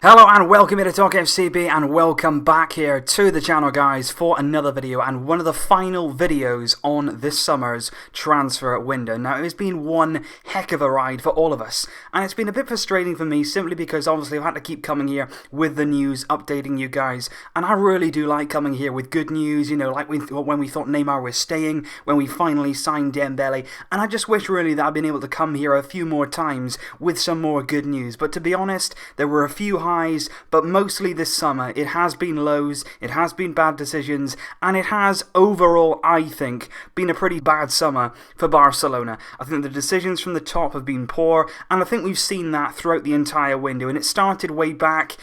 Hello and welcome here to Talk FCB and welcome back here to the channel, guys, for another video and one of the final videos on this summer's transfer window. Now, it has been one heck of a ride for all of us, and it's been a bit frustrating for me simply because obviously I've had to keep coming here with the news, updating you guys, and I really do like coming here with good news, you know, like when we thought Neymar was staying, when we finally signed Dembele, and I just wish really that I'd been able to come here a few more times with some more good news. But to be honest, there were a few highs, but mostly this summer it has been lows, it has been bad decisions, and it has overall, I think, been a pretty bad summer for Barcelona. I think the decisions from the top have been poor, and I think we've seen that throughout the entire window. And it started way back,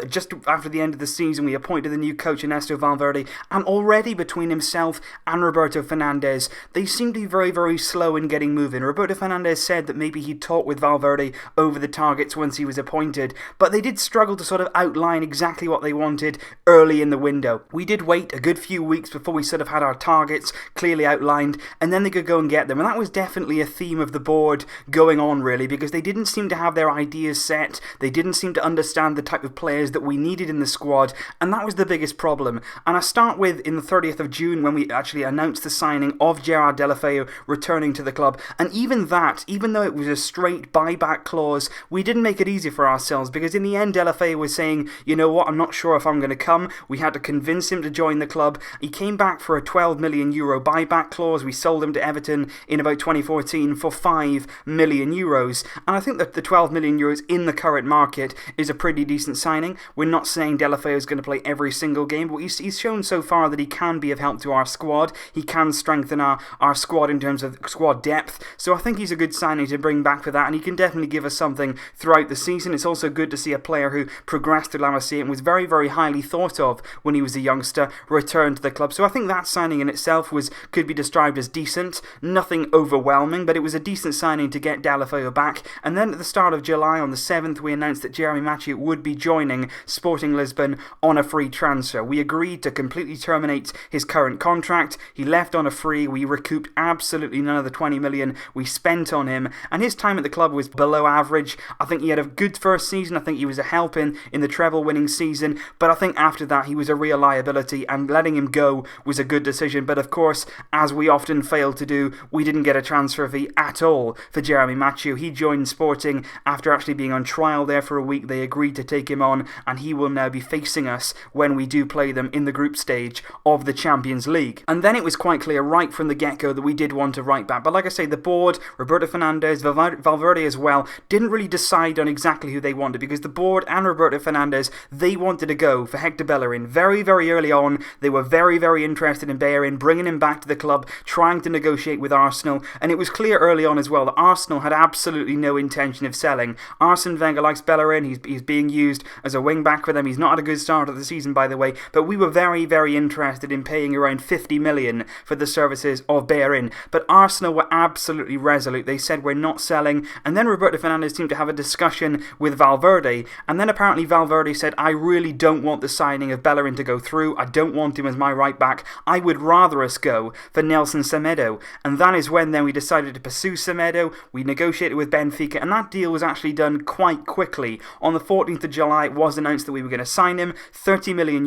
just after the end of the season. We appointed the new coach Ernesto Valverde, and already between himself and Roberto Fernández, they seem to be very, very slow in getting moving. Roberto Fernández said that maybe he'd talked with Valverde over the targets once he was appointed, but they did struggle to sort of outline exactly what they wanted early in the window. We did wait a good few weeks before we sort of had our targets clearly outlined, and then they could go and get them. And that was definitely a theme of the board going on, really, because they didn't seem to have their ideas set. They didn't seem to understand the type of players that we needed in the squad, and that was the biggest problem. And I start with in the 30th of June when we actually announced the signing of Gerard Deulofeu returning to the club. And even that, even though it was a straight buyback clause, we didn't make it easy for ourselves, because in the end Deulofeu was saying, you know what, I'm not sure if I'm going to come. We had to convince him to join the club. He came back for a €12 million buyback clause. We sold him to Everton in about 2014 for €5 million. And I think that the €12 million in the current market is a pretty decent signing. We're not saying Deulofeu is going to play every single game, but he's shown so far that he can be of help to our squad. He can strengthen our squad in terms of squad depth. So I think he's a good signing to bring back for that, and he can definitely give us something throughout the season. It's also good to see a player who progressed to La Masia and was very, very highly thought of when he was a youngster return to the club. So I think that signing in itself could be described as decent. Nothing overwhelming, but it was a decent signing to get Deulofeu back. And then at the start of July, on the 7th, we announced that Jeremy Mathieu would be joining Sporting Lisbon on a free transfer. We agreed to completely terminate his current contract. He left on a free. We recouped absolutely none of the 20 million we spent on him, and his time at the club was below average. I think he had a good first season. I think he was a help in the treble winning season, but I think after that he was a real liability, and letting him go was a good decision. But of course, as we often fail to do, we didn't get a transfer fee at all for Jeremy Mathieu. He joined Sporting after actually being on trial there for a week. They agreed to take him on, and he will now be facing us when we do play them in the group stage of the Champions League. And then it was quite clear right from the get-go that we did want a right back. But like I say, the board, Roberto Fernández, Valverde as well, didn't really decide on exactly who they wanted, because the board and Roberto Fernández, they wanted to go for Hector Bellerin very, very early on. They were very, very interested in Bellerin, bringing him back to the club, trying to negotiate with Arsenal. And it was clear early on as well that Arsenal had absolutely no intention of selling. Arsene Wenger likes Bellerin. He's being used as a wing-back for them. He's not had a good start of the season, by the way, but we were very, very interested in paying around 50 million for the services of Bellerin. But Arsenal were absolutely resolute. They said, we're not selling. And then Roberto Fernández seemed to have a discussion with Valverde, and then apparently Valverde said, I really don't want the signing of Bellerin to go through. I don't want him as my right back. I would rather us go for Nelson Semedo. And that is when then we decided to pursue Semedo. We negotiated with Benfica, and that deal was actually done quite quickly. On the 14th of July, it was announced that we were going to sign him, €30 million.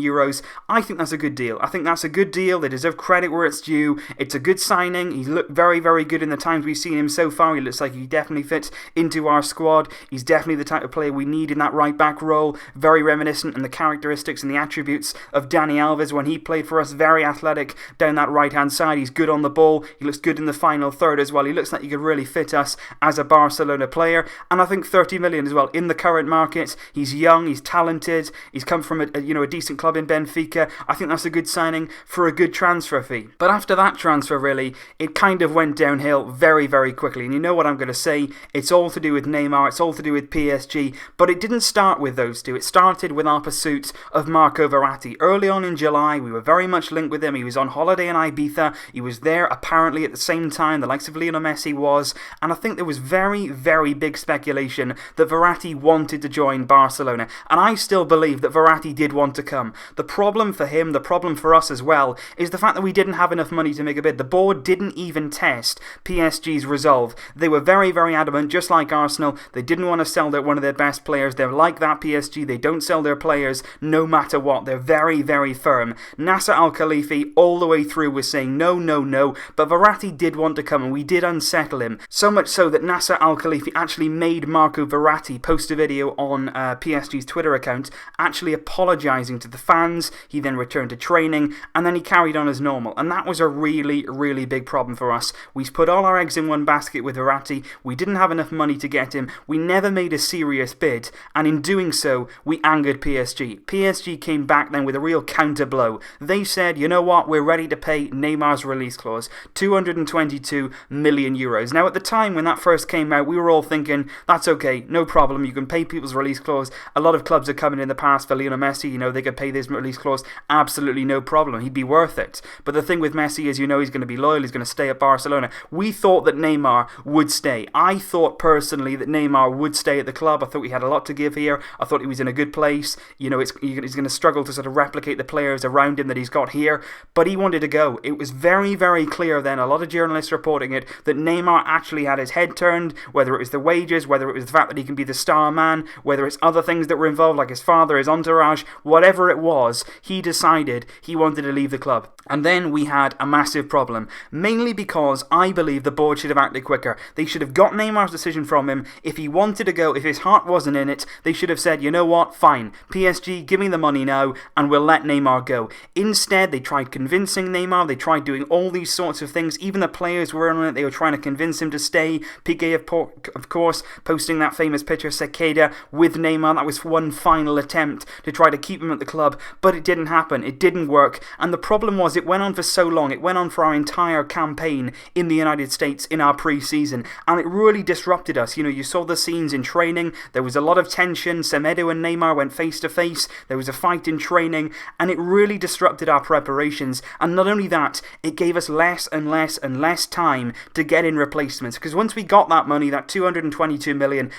I think that's a good deal. I think that's a good deal. They deserve credit where it's due. It's a good signing. He's looked very, very good in the times we've seen him so far. He looks like he definitely fits into our squad. He's definitely the type of player we need in that right back role. Very reminiscent in the characteristics and the attributes of Dani Alves when he played for us. Very athletic down that right hand side. He's good on the ball. He looks good in the final third as well. He looks like he could really fit us as a Barcelona player. And I think 30 million as well in the current market. He's young, he's talented, he's come from a decent club in Benfica. I think that's a good signing for a good transfer fee. But after that transfer, really, it kind of went downhill very, very quickly. And you know what I'm going to say, it's all to do with Neymar, it's all to do with PSG, but it didn't start with those two. It started with our pursuit of Marco Verratti. Early on in July, we were very much linked with him. He was on holiday in Ibiza. He was there apparently at the same time the likes of Lionel Messi was, and I think there was very, very big speculation that Verratti wanted to join Barcelona, and I still believe that Verratti did want to come. The problem for him, the problem for us as well, is the fact that we didn't have enough money to make a bid. The board didn't even test PSG's resolve. They were very, very adamant, just like Arsenal. They didn't want to sell one of their best players. They're like that, PSG. They don't sell their players no matter what. They're very, very firm. Nasser Al-Khelaifi all the way through was saying no, no, no, but Verratti did want to come and we did unsettle him. So much so that Nasser Al-Khelaifi actually made Marco Verratti post a video on PSG's Twitter account actually apologising to the fans. He then returned to training and then he carried on as normal, and that was a really, really big problem for us. We put all our eggs in one basket with Verratti. We didn't have enough money to get him. We never made a serious bid, and in doing so, we angered PSG. PSG came back then with a real counter blow. They said, you know what, we're ready to pay Neymar's release clause, 222 million euros. Now, at the time when that first came out, we were all thinking, that's okay, no problem, you can pay people's release clause. A lot of clubs have come in the past for Lionel Messi, you know, they could pay this release clause, absolutely no problem, he'd be worth it. But the thing with Messi is, you know, he's going to be loyal, he's going to stay at Barcelona. We thought that Neymar would stay. I thought personally that Neymar would stay at the club. I thought he had a lot to give here. I thought he was in a good place. You know, he's going to struggle to sort of replicate the players around him that he's got here, but he wanted to go. It was very, very clear then, a lot of journalists reporting it, that Neymar actually had his head turned, whether it was the wages, whether it was the fact that he can be the star man, whether it's other things that were involved, like his father, his entourage, whatever it was, he decided he wanted to leave the club. And then we had a massive problem, mainly because I believe the board should have acted quicker. They should have got Neymar's decision from him. If he wanted to go, if his heart wasn't in it, they should have said, you know what, fine, PSG, give me the money now, and we'll let Neymar go. Instead, they tried convincing Neymar, they tried doing all these sorts of things, even the players were on it, they were trying to convince him to stay. Piqué, of course, posting that famous picture, Sequeira, with Neymar. That was one final attempt to try to keep him at the club, but it didn't happen, it didn't work, and the problem was it went on for so long, it went on for our entire campaign in the United States in our pre-season, and it really disrupted us. You know, you saw the scenes in training, there was a lot of tension, Semedo and Neymar went face to face, there was a fight in training, and it really disrupted our preparations. And not only that, it gave us less and less and less time to get in replacements, because once we got that money, that 222 million,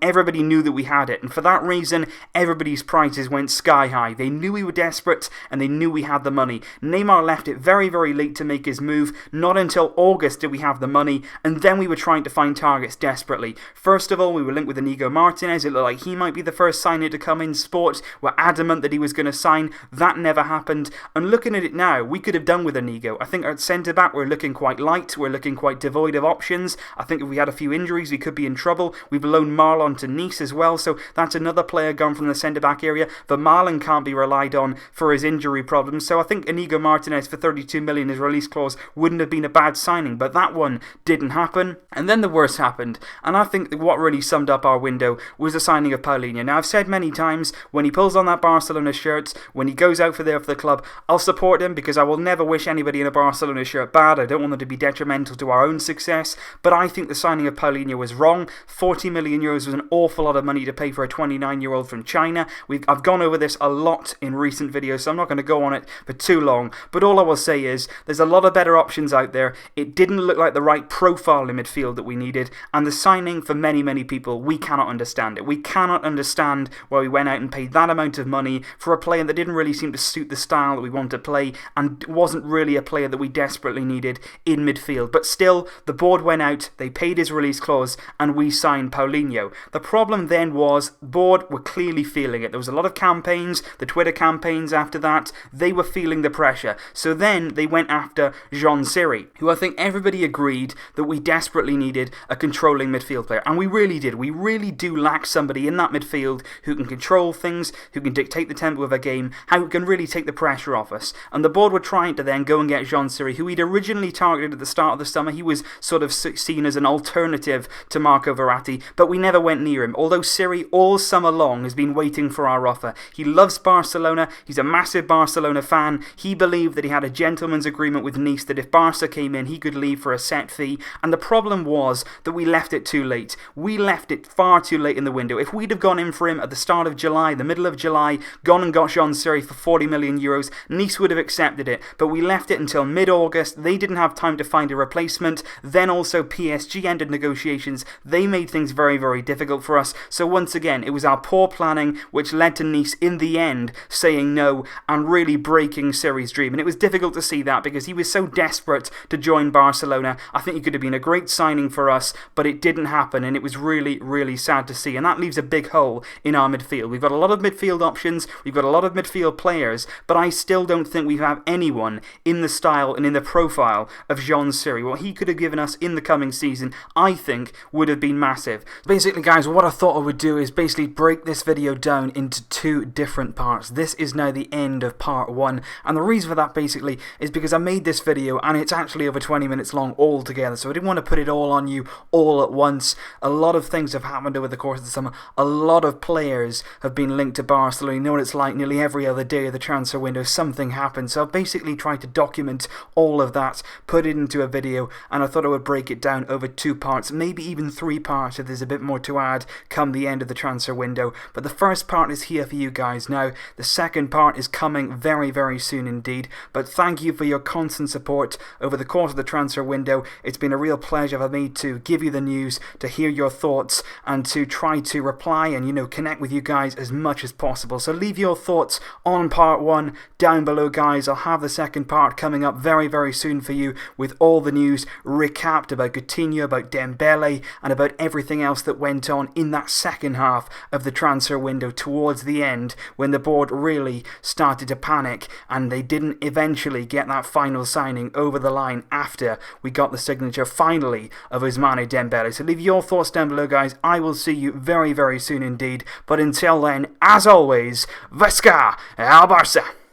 everybody knew that we had it, and for that reason, everybody's prices went sky high. They knew we were desperate, and they knew we had the money. Neymar left it very, very late to make his move. Not until August did we have the money, and then we were trying to find targets desperately. First of all, we were linked with Inigo Martinez. It looked like he might be the first signing to come in. Sport were adamant that he was going to sign. That never happened. And looking at it now, we could have done with Inigo. I think at centre-back we're looking quite light. We're looking quite devoid of options. I think if we had a few injuries, we could be in trouble. We've loaned Marlon to Nice as well, so that's another player gone from the centre-back area. But Marlon can't be relied on for his injury problems, so I think Inigo Martinez for 32 million, his release clause, wouldn't have been a bad signing, but that one didn't happen. And then the worst happened, and I think that what really summed up our window was the signing of Paulinho. Now, I've said many times, when he pulls on that Barcelona shirt, when he goes out for the club, I'll support him, because I will never wish anybody in a Barcelona shirt bad. I don't want them to be detrimental to our own success, but I think the signing of Paulinho was wrong. 40 million euros was an awful lot of money to pay for a 29-year-old from China. I've gone over this a lot in recent videos, so I'm not going to go on it for too long, but all I will say is there's a lot of better options out there. It didn't look like the right profile in midfield that we needed, and the signing, for many, many people, we cannot understand it. We cannot understand why we went out and paid that amount of money for a player that didn't really seem to suit the style that we want to play, and wasn't really a player that we desperately needed in midfield. But still, the board went out, they paid his release clause, and we signed Paulinho. The problem then was, the board were clearly feeling it. There was a lot of campaigns, the Twitter campaigns after that, they were feeling the pressure. So then they went after Jean Siri, who I think everybody agreed that we desperately needed a controlling midfield player. And we really did. We really do lack somebody in that midfield who can control things, who can dictate the tempo of a game, who can really take the pressure off us. And the board were trying to then go and get Jean Siri, who he'd originally targeted at the start of the summer. He was sort of seen as an alternative to Marco Verratti, but we never went near him. Although Siri all summer long has been waiting for our offer. He loves Barcelona. He's a massive Barcelona fan. He believed that he had a gentleman's agreement with Nice that if Barca came in, he could leave for a set fee. And the problem was that we left it too late. We left it far too late in the window. If we'd have gone in for him at the start of July, the middle of July, gone and got Jean Siri for 40 million euros, Nice would have accepted it. But we left it until mid-August. They didn't have time to find a replacement. Then also PSG ended negotiations. They made things very, very difficult for us. So once again, it was our poor planning which led to Nice in the end saying no and really breaking Siri's dream. And it was difficult to see that because he was so desperate to join Barcelona. I think he could have been a great signing for us, but it didn't happen, and it was really, really sad to see. And that leaves a big big hole in our midfield. We've got a lot of midfield options, we've got a lot of midfield players, but I still don't think we have anyone in the style and in the profile of Jean Siri. What he could have given us in the coming season, I think, would have been massive. Basically, guys, what I thought I would do is basically break this video down into two different parts. This is now the end of part 1, and the reason for that basically is because I made this video and it's actually over 20 minutes long altogether, so I didn't want to put it all on you all at once. A lot of things have happened over the course of the summer. A lot of players have been linked to Barcelona. You know what it's like, nearly every other day of the transfer window something happens. So I've basically tried to document all of that, put it into a video, and I thought I would break it down over 2 parts, maybe even 3 parts if there's a bit more to add come the end of the transfer window. But the first part is here for you guys now. The second part is coming very, very soon indeed. But thank you for your constant support over the course of the transfer window. It's been a real pleasure for me to give you the news, to hear your thoughts, and to try to reply and, you know, connect with you guys as much as possible. So leave your thoughts on part 1 down below, guys. I'll have the second part coming up very, very soon for you with all the news recapped about Coutinho, about Dembele, and about everything else that went on in that second half of the transfer window towards the end, when the board really started to panic and they didn't eventually get that final signing over the line after we got the signature finally of Ousmane Dembele. So leave your thoughts down below, guys. I will see you very, very soon indeed. But until then, as always, Visca el Barça!